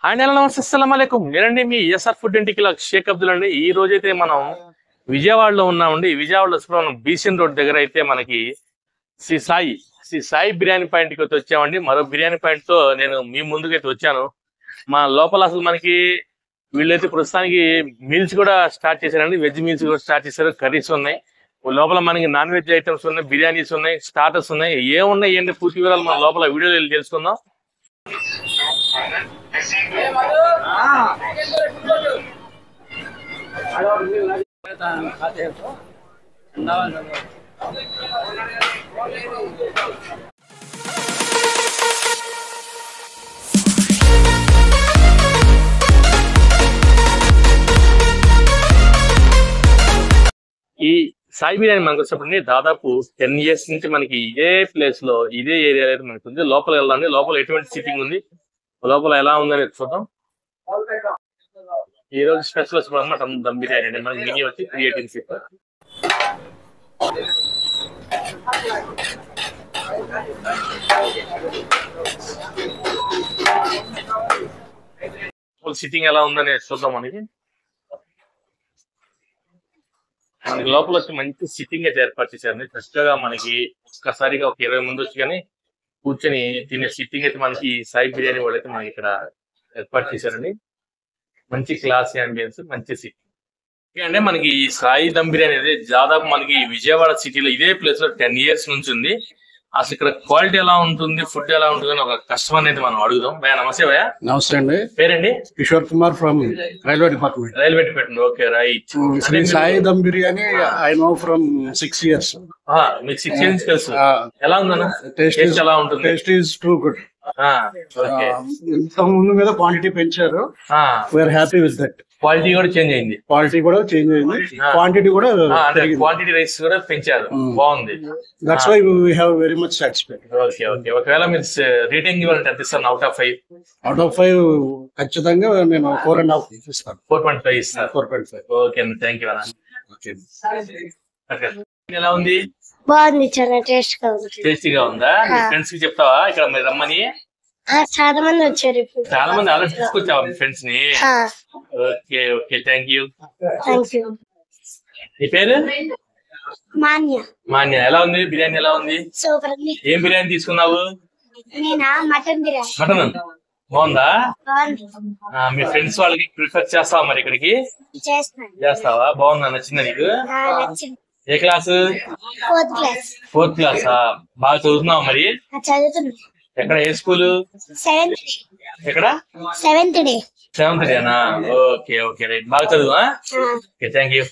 ఆయన నమస్తే అస్సలాము అలైకుం. నేనండి మీ ఎస్ఆర్ ఫుడ్ ఇంటికి షేక్ అబ్దుల్ అండి. ఈ రోజైతే మనం విజయవాడలో ఉన్నామండి. విజయవాడలో మనం బీసీఎన్ రోడ్ దగ్గర అయితే మనకి శ్రీ సాయి బిర్యానీ పాయింట్ కి అయితే వచ్చామండి. మరో బిర్యానీ పాయింట్ తో నేను మీ ముందుకైతే వచ్చాను. మా లోపల అసలు మనకి వీళ్ళైతే ప్రస్తుతానికి మీల్స్ కూడా స్టార్ట్ చేశారండి. వెజ్ మీల్స్ కూడా స్టార్ట్ చేశారు. కర్రీస్ ఉన్నాయి లోపల, మనకి నాన్ వెజ్ ఐటమ్స్ ఉన్నాయి, బిర్యానీస్ ఉన్నాయి, స్టార్టర్స్ ఉన్నాయి. ఏమున్నాయి ఏంటి పూర్తి వివరాలు మన లోపల వీడియోలో వెళ్ళి తెలుసుకుందాం. ఈ సాయి బిర్యానీ మనకు వచ్చినప్పుడు దాదాపు 10 years నుంచి మనకి ఇదే ప్లేస్ లో ఇదే ఏరియాలో అయితే మనకు ఉంది. లోపల వెళ్ళాలి. లోపల ఎటువంటి సిట్టింగ్ ఉంది, లోపల ఎలా ఉందని చూద్దాం. ఈ రోజు స్పెషల్ అనమాట దమ్ బిర్యానీ అండి. మనకి మినీ వచ్చి 318 సిట్టింగ్ ఎలా ఉందని చూద్దాం. మనకి లోపల వచ్చి మంచి సిట్టింగ్ అయితే ఏర్పాటు చేశారండి. చక్కగా మనకి ఒక్కసారిగా ఒక 20 మంది వచ్చి కానీ కూర్చొని తినే సిట్టింగ్ అయితే మనకి సాయి బిర్యానీ వాళ్ళు అయితే మనకి ఇక్కడ ఏర్పాటు చేశారండి. మంచి క్లాస్ అంబియన్స్, మంచి సిట్టింగ్ అంటే మనకి ఈ సాయి దమ్ బిర్యానీ అనేది దాదాపు మనకి విజయవాడ సిటీలో ఇదే ప్లేస్ లో 10 years నుంచి ఉంది. అసలు ఇక్కడ క్వాలిటీ ఎలా ఉంటుంది, ఫుడ్ ఎలా ఉంటుంది అని ఒక కస్టమర్ అనేది మనం అడుగుదాం. భయ నమస్తే. భయ నమస్తే అండి. పేరండి? Kishore Kumar from railway department. Railway department. Okay, right. Sri Sai dum biryani I know from 6 years. మీకు 6 years తెలుసు. ఎలా ఉందన్న టేస్ట్? ఎలా ఉంటుంది? Taste is too good. ఇంత ముందు మీద క్వాంటిటీ పెంచారు. We are happy with that. Quality కూడా చేంజ్ అయింది. క్వాలిటీ కూడా చేంజ్ అయింది. క్వాంటిటీ కూడా క్వాంటిటీ రైస్ కూడా పెంచారు. బాగుంది. That's why we have very much satisfied. Okay okay. ఒకవేళ మీరు రేటింగ్ ఇవ్వాలంటే ఎంత ఇస్తాను? Out of 5? అవుట్ ఆఫ్ 5 ఖచ్చితంగా నేను 4.5 ఇస్తాను. 4.5 ఇస్తాను. 4.5. ఓకే అన్న, థ్యాంక్ యూ అన్న. ఎలా ఉంది? బాగుంది, చాలా టేస్టీగా ఉందా? ఫ్రెండ్స్ కి చెప్తావా ఇక్కడ మీరు రమ్మని? చాలా మంది వచ్చారు. చాలా మంది ఆల్రెడీ తీసుకొచ్చావా మీ ఫ్రెండ్స్ ని? Okay okay, thank you. నీ పేరు? మాన్య. మాన్య. ఎలా ఉంది బిర్యానీ? ఎలా ఉంది? సూపర్ ఉంది. ఏం బిర్యానీ తీసుకున్నావు? నేనా మటన్ బిర్యానీ. మటన్ బాగుందా? బాగుంది. మీ ఫ్రెండ్స్ వాళ్ళకి ప్రిఫర్ చేస్తావా మరి ఇక్కడికి? చేస్తావా? బాగుందా? నచ్చిందా నీకు? నచ్చింది. ఏ క్లాసు? 4th class. 4th క్లాసా? బాగా చదువుతున్నావా మరి? చదువుతున్నా. ఎక్కడ? ఏ స్కూలు? 7th day. ఎక్కడ? 7th day. 7th డేనా? Okay okay, right. బాగా చదువు. Okay, thank you.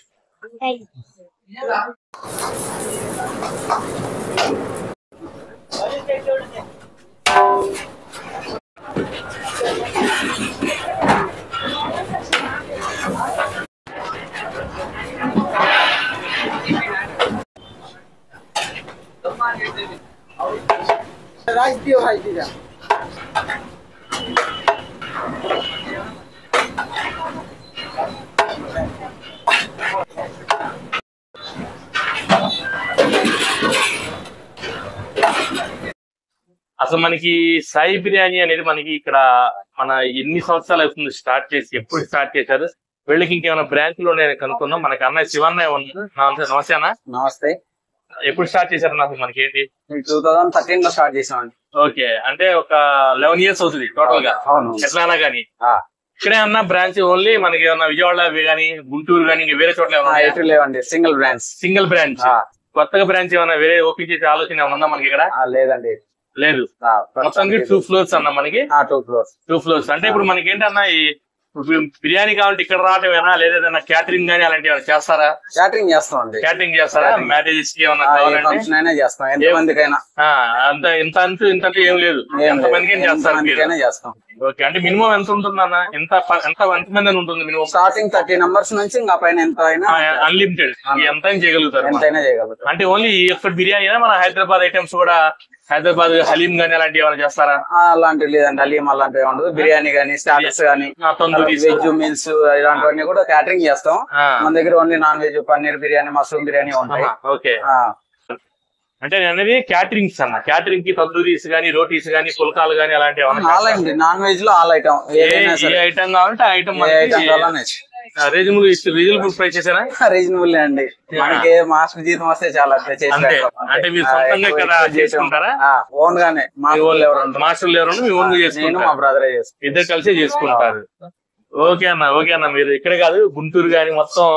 అసలు మనకి సాయి బిర్యానీ అనేది మనకి ఇక్కడ మన ఎన్ని సంవత్సరాలు అవుతుంది స్టార్ట్ చేసి? ఎప్పుడు స్టార్ట్ చేశారు? వీళ్ళకి ఇంకేమైనా బ్రాంచ్ లో నేను కనుక్కున్నాం. మనకి అన్నయ్య శివన్నయ్య ఉన్నారు. నమస్తే అన్న. నమస్తే. ఎప్పుడు స్టార్ట్ చేశారు? నాకు మనకి ఏంటి 2013 లో స్టార్ట్ చేసామండి. ఓకే, అంటే ఒక 11 years అవుతుంది టోటల్ గా. ఎట్లా గానీ ఇక్కడే అన్న బ్రాంచ్ ఓన్లీ మనకి ఏమన్నా విజయవాడ కానీ గుంటూరు కానీ ఇంకా వేరే చోట్ల ఎటు లేవండి. Single branch. కొత్తగా బ్రాంచ్ ఏమన్నా వేరే ఓపెన్ చేసే ఆలోచన ఏమన్నా ఉందా మనకి ఇక్కడ? లేదండి, లేదు. మొత్తానికి 2 floors అన్న మనకి. 2 floors అంటే ఇప్పుడు మనకి ఏంటన్నా ఈ బిర్యానీ కావాలంటే ఇక్కడ రావటమేనా, లేదా ఏదైనా క్యాటరింగ్ గానీ అలాంటి ఏమైనా చేస్తారా? క్యాటరింగ్ చేస్తామండి. క్యాటరింగ్ చేస్తారా? మ్యారేజెస్ కి ఏమన్నా కావాలంటే చేస్తాం. ఎంతమందికైనా అంత ఇంత అంటూ ఇంత ఏం లేదు, ఎంతమందికి చేస్తాం. ఓకే, అంటే మినిమం ఎంత ఉంటుంది అన్న? ఎంతమంది అని ఉంటుంది మినిమం? స్టార్టింగ్ 30 numbers నుంచి ఇంకా పైన ఎంత అయినా అన్లిమిటెడ్, ఎంత చేయగలుగుతారు? ఎంతైనా చేయగలుగుతారు. అంటే ఓన్లీ ఇక్కడ బిర్యానీ మన హైదరాబాద్ ఐటమ్స్ కూడా హైదరాబాద్ హలీం గానీ అలాంటివి ఏమైనా చేస్తారా? అలాంటివి లేదండి, హలీం అలాంటివి ఉండదు. బిర్యానీ గానీ, స్టార్టర్స్ గానీ, వెజ్ మీల్స్ ఇలాంటివన్నీ కూడా క్యాటరింగ్ చేస్తాం. మన దగ్గర only non veg, paneer biryani, mushroom biryani ఉంటాయి. ఓకే, అంటే నేను అనేది క్యాటరింగ్స్ అన్న, క్యాటరింగ్ కి తందూరీస్ గానీ, రోటీస్ గానీ, పుల్కాలు గానీ అలాంటివి ఆల్ అండి, నాన్ వెజ్ లో ఆల్ ఐటమ్, ఏ ఐటమ్ కావాలంటే ఆ ఐటమ్ రీజనబుల్ ప్రైస్ చేసారా? రీజనబుల్ అండి, మనకి మాస్టర్ జీతం వస్తే చాలా చేసి అంటే పెడతాం. అంటే మీరు సొంతంగా ఇక్కడ చేసుకుంటారా? ఓన్ గానే, మా ఊళ్ళో ఎవరు ఉంటారు, మాస్టర్లు ఎవరు మీ ఓన్ నేను మా చేసుకుంటారు, బ్రదరే చేస్తాం. ఇద్దరు కలిసి చేసుకుంటారు. ఓకే అన్న మీరు ఇక్కడే కాదు గుంటూరు గానీ మొత్తం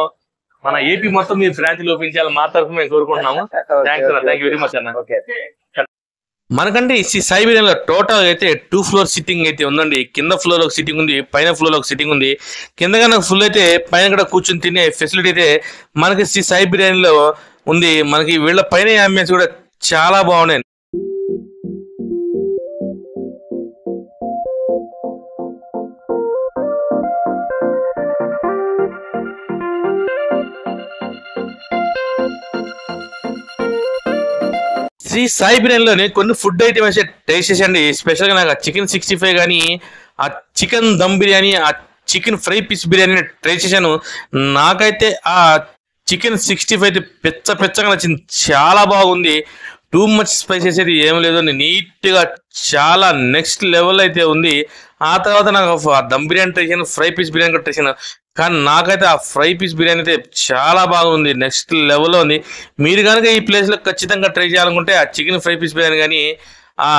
మన ఏపీ మొత్తం మీరు బ్రాంచ్లు ఓపెన్ మా తరఫు మేము కోరుకుంటున్నాము. థ్యాంక్స్ అన్న, థ్యాంక్ యూ వెరీ మచ్ అన్న. ఓకే, మనకంటే ఈ సాయి బిర్యానీలో టోటల్ అయితే 2 ఫ్లోర్ సిట్టింగ్ అయితే ఉందండి. కింద ఫ్లోర్ ఒక సిట్టింగ్ ఉంది, పైన ఫ్లోర్ ఒక సిట్టింగ్ ఉంది. కింద కన్నా ఫుల్ అయితే పైన కూడా కూర్చొని తినే ఫెసిలిటీ అయితే మనకి శ్రీ సాయి బిర్యానీలో ఉంది. మనకి వీళ్ళ పైన అంబియన్స్ కూడా చాలా బాగున్నాయి. శ్రీ సాయి బిర్యానీలోనే కొన్ని ఫుడ్ ఐటమ్స్ టేస్ట్ చేసండి. స్పెషల్గా నాకు చికెన్ 65 కానీ, ఆ చికెన్ దమ్ బిర్యానీ, ఆ chicken fry piece biryani try చేశాను. నాకైతే ఆ చికెన్ 65 అయితే పెచ్చగా నచ్చింది, చాలా బాగుంది. టూ మచ్ స్పైసెస్ అయితే ఏం లేదు, నీట్గా చాలా నెక్స్ట్ లెవెల్ అయితే ఉంది. ఆ తర్వాత నాకు దమ్ బిర్యానీ ట్రై చేశాను, ఫ్రై పీస్ బిర్యానీ కూడా ట్రై చేశాను. కానీ నాకైతే ఆ ఫ్రై పీస్ బిర్యానీ అయితే చాలా బాగుంది, నెక్స్ట్ లెవెల్లో ఉంది. మీరు కనుక ఈ ప్లేస్లో ఖచ్చితంగా ట్రై చేయాలనుకుంటే ఆ చికెన్ ఫ్రై పీస్ బిర్యానీ కానీ, ఆ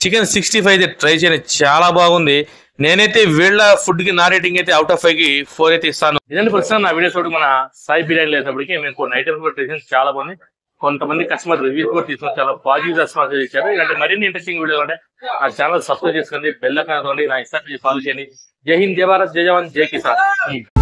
చికెన్ 65 అయితే ట్రై చేయండి, చాలా బాగుంది. నేనైతే వీళ్ళ ఫుడ్ కి నా రేటింగ్ అయితే అవుట్ ఆఫ్ 5 కి 4 అయితే ఇస్తాను. ఇదండి ప్రస్తుతం నా వీడియోస్ తోటి మన సాయి బిర్యానీ లేనప్పటికీ మేము కొన్ని ఐటమ్స్ కూడా ట్రై చేసాం, చాలా బాగుంది. కొంతమంది కస్టమర్ రివ్యూస్ కూడా తీసుకొని చాలా పాజిటివ్ రెస్పాన్స్ ఇచ్చారు. ఇలాంటి మరిన్ని ఇంట్రెస్టింగ్ వీడియోలు అంటే నా ఛానల్ సబ్స్క్రైబ్ చేసుకోండి, బెల్ ఐకాన్ నొక్కండి, నా ఇన్స్టాగ్రామ్ ఫాలో చేయండి. జై హింద్, జై భారత్, జై జవాన్, జై కిసాన్.